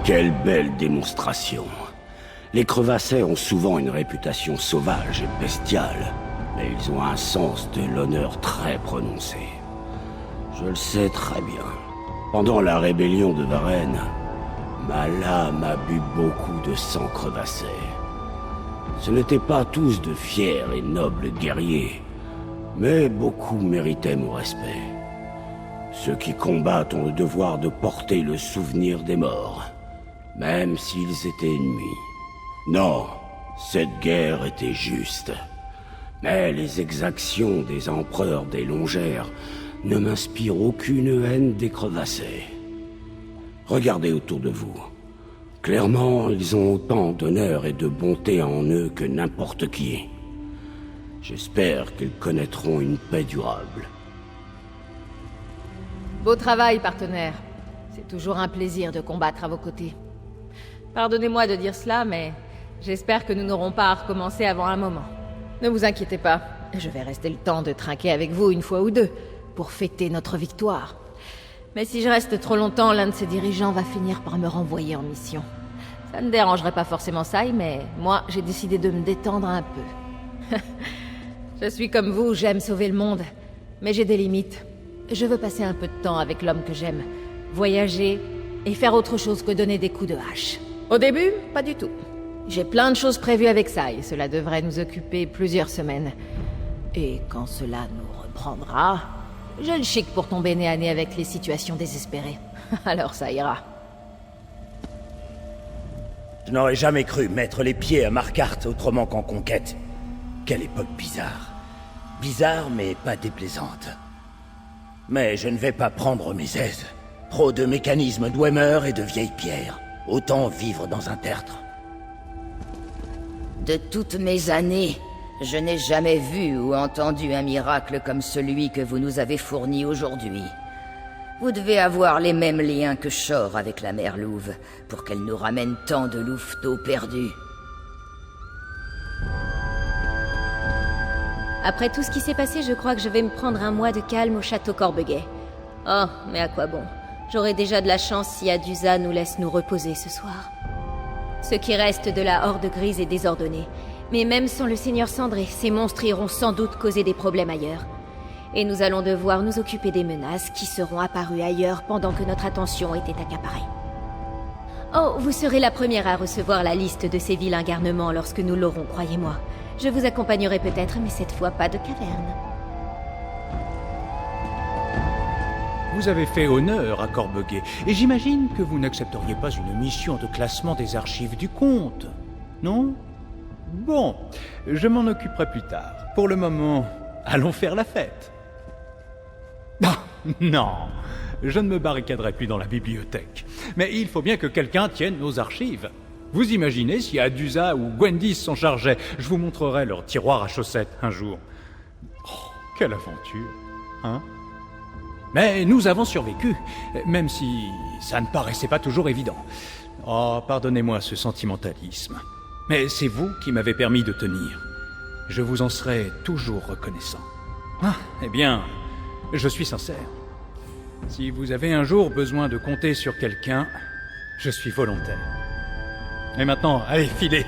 Quelle belle démonstration. Les crevassais ont souvent une réputation sauvage et bestiale, mais ils ont un sens de l'honneur très prononcé. Je le sais très bien. Pendant la rébellion de Varenne, ma lame a bu beaucoup de sang crevassais. Ce n'étaient pas tous de fiers et nobles guerriers, mais beaucoup méritaient mon respect. Ceux qui combattent ont le devoir de porter le souvenir des morts, même s'ils étaient ennemis. Non, cette guerre était juste. Mais les exactions des empereurs des Longères ne m'inspirent aucune haine des crevassés. Regardez autour de vous. Clairement, ils ont autant d'honneur et de bonté en eux que n'importe qui. J'espère qu'ils connaîtront une paix durable. Beau travail, partenaire. C'est toujours un plaisir de combattre à vos côtés. Pardonnez-moi de dire cela, mais j'espère que nous n'aurons pas à recommencer avant un moment. Ne vous inquiétez pas, je vais rester le temps de trinquer avec vous une fois ou deux, pour fêter notre victoire. Mais si je reste trop longtemps, l'un de ces dirigeants va finir par me renvoyer en mission. Ça ne dérangerait pas forcément Sai, mais moi, j'ai décidé de me détendre un peu. Je suis comme vous, j'aime sauver le monde, mais j'ai des limites. Je veux passer un peu de temps avec l'homme que j'aime, voyager et faire autre chose que donner des coups de hache. Au début, pas du tout. J'ai plein de choses prévues avec Sai, cela devrait nous occuper plusieurs semaines. Et quand cela nous reprendra, j'ai le chic pour tomber nez à nez avec les situations désespérées. Alors ça ira. Je n'aurais jamais cru mettre les pieds à Markarth autrement qu'en conquête. Quelle époque bizarre. Bizarre, mais pas déplaisante. Mais je ne vais pas prendre mes aises. Trop de mécanismes Dwemer et de vieilles pierres. Autant vivre dans un tertre. De toutes mes années, je n'ai jamais vu ou entendu un miracle comme celui que vous nous avez fourni aujourd'hui. Vous devez avoir les mêmes liens que Shor avec la mère Louve, pour qu'elle nous ramène tant de louveteaux perdus. Après tout ce qui s'est passé, je crois que je vais me prendre un mois de calme au château Corbeguet. Oh, mais à quoi bon? J'aurai déjà de la chance si Adusa nous laisse nous reposer ce soir. Ce qui reste de la Horde Grise est désordonné. Mais même sans le Seigneur Cendré, ces monstres iront sans doute causer des problèmes ailleurs. Et nous allons devoir nous occuper des menaces qui seront apparues ailleurs pendant que notre attention était accaparée. Oh, vous serez la première à recevoir la liste de ces vilains garnements lorsque nous l'aurons, croyez-moi. Je vous accompagnerai peut-être, mais cette fois pas de caverne. Vous avez fait honneur à Corbeguet, et j'imagine que vous n'accepteriez pas une mission de classement des archives du comte, non? Bon, je m'en occuperai plus tard. Pour le moment, allons faire la fête. Ah, non, je ne me barricaderai plus dans la bibliothèque. Mais il faut bien que quelqu'un tienne nos archives. Vous imaginez si Adusa ou Gwendis s'en chargeaient? Je vous montrerai leur tiroir à chaussettes un jour. Oh, quelle aventure, hein? Mais nous avons survécu, même si ça ne paraissait pas toujours évident. Oh, pardonnez-moi ce sentimentalisme. Mais c'est vous qui m'avez permis de tenir. Je vous en serai toujours reconnaissant. Ah, eh bien, je suis sincère. Si vous avez un jour besoin de compter sur quelqu'un, je suis volontaire. Et maintenant, allez, filez.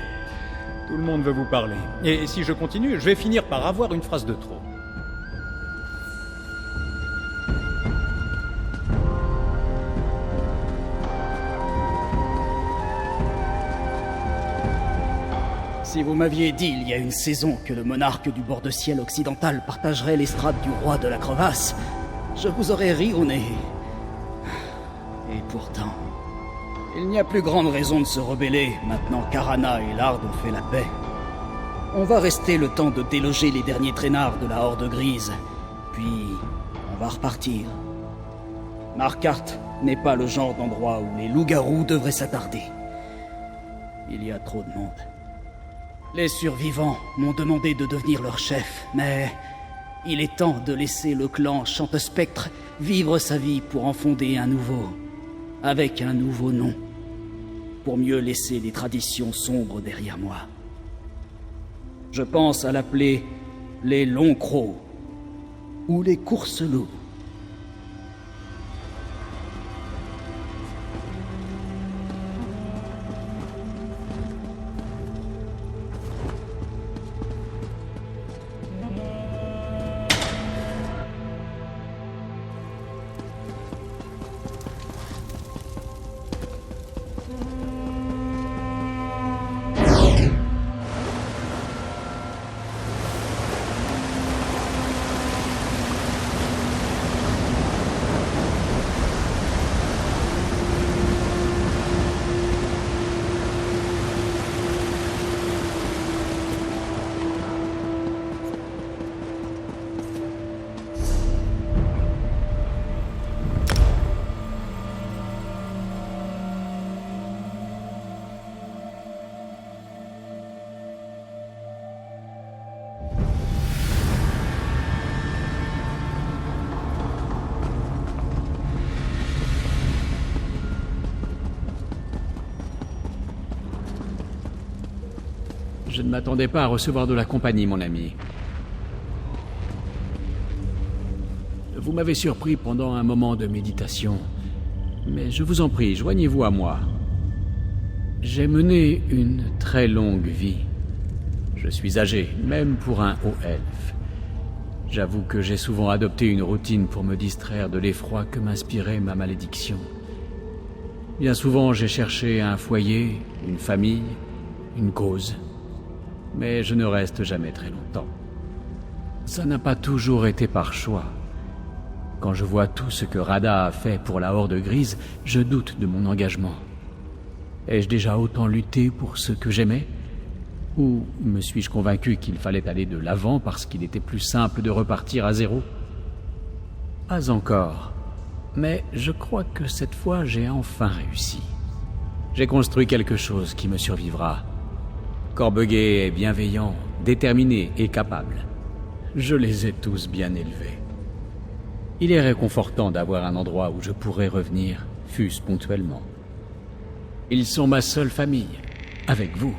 Tout le monde veut vous parler. Et si je continue, je vais finir par avoir une phrase de trop. Si vous m'aviez dit il y a une saison que le monarque du bord de ciel occidental partagerait l'estrade du roi de la crevasse, je vous aurais ri au nez. Et pourtant, il n'y a plus grande raison de se rebeller maintenant qu'Arana et Lard ont fait la paix. On va rester le temps de déloger les derniers traînards de la Horde Grise, puis on va repartir. Markarth n'est pas le genre d'endroit où les loups-garous devraient s'attarder. Il y a trop de monde. Les survivants m'ont demandé de devenir leur chef, mais il est temps de laisser le clan Chantespectre vivre sa vie pour en fonder un nouveau, avec un nouveau nom, pour mieux laisser les traditions sombres derrière moi. Je pense à l'appeler les Longs Crocs ou les Courseloups. Je ne m'attendais pas à recevoir de la compagnie, mon ami. Vous m'avez surpris pendant un moment de méditation. Mais je vous en prie, joignez-vous à moi. J'ai mené une très longue vie. Je suis âgé, même pour un haut elfe. J'avoue que j'ai souvent adopté une routine pour me distraire de l'effroi que m'inspirait ma malédiction. Bien souvent, j'ai cherché un foyer, une famille, une cause. Mais je ne reste jamais très longtemps. Ça n'a pas toujours été par choix. Quand je vois tout ce que Radha a fait pour la Horde Grise, je doute de mon engagement. Ai-je déjà autant lutté pour ce que j'aimais ? Ou me suis-je convaincu qu'il fallait aller de l'avant parce qu'il était plus simple de repartir à zéro ? Pas encore. Mais je crois que cette fois, j'ai enfin réussi. J'ai construit quelque chose qui me survivra. Corbeguet est bienveillant, déterminé et capable. Je les ai tous bien élevés. Il est réconfortant d'avoir un endroit où je pourrais revenir, fût-ce ponctuellement. Ils sont ma seule famille, avec vous.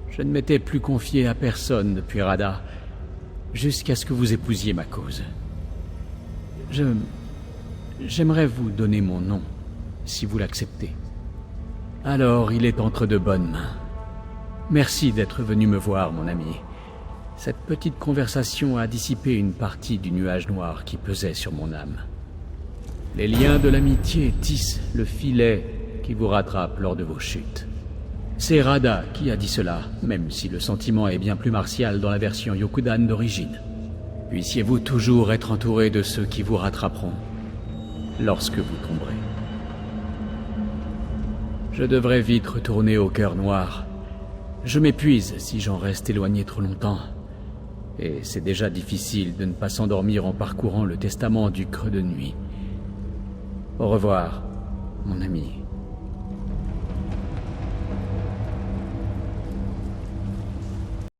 Je ne m'étais plus confié à personne depuis Radha, jusqu'à ce que vous épousiez ma cause. J'aimerais vous donner mon nom, si vous l'acceptez. Alors, il est entre de bonnes mains. Merci d'être venu me voir, mon ami. Cette petite conversation a dissipé une partie du nuage noir qui pesait sur mon âme. Les liens de l'amitié tissent le filet qui vous rattrape lors de vos chutes. C'est Radha qui a dit cela, même si le sentiment est bien plus martial dans la version Yokudan d'origine. Puissiez-vous toujours être entouré de ceux qui vous rattraperont lorsque vous tomberez. Je devrais vite retourner au cœur noir. Je m'épuise si j'en reste éloigné trop longtemps. Et c'est déjà difficile de ne pas s'endormir en parcourant le testament du creux de nuit. Au revoir, mon ami.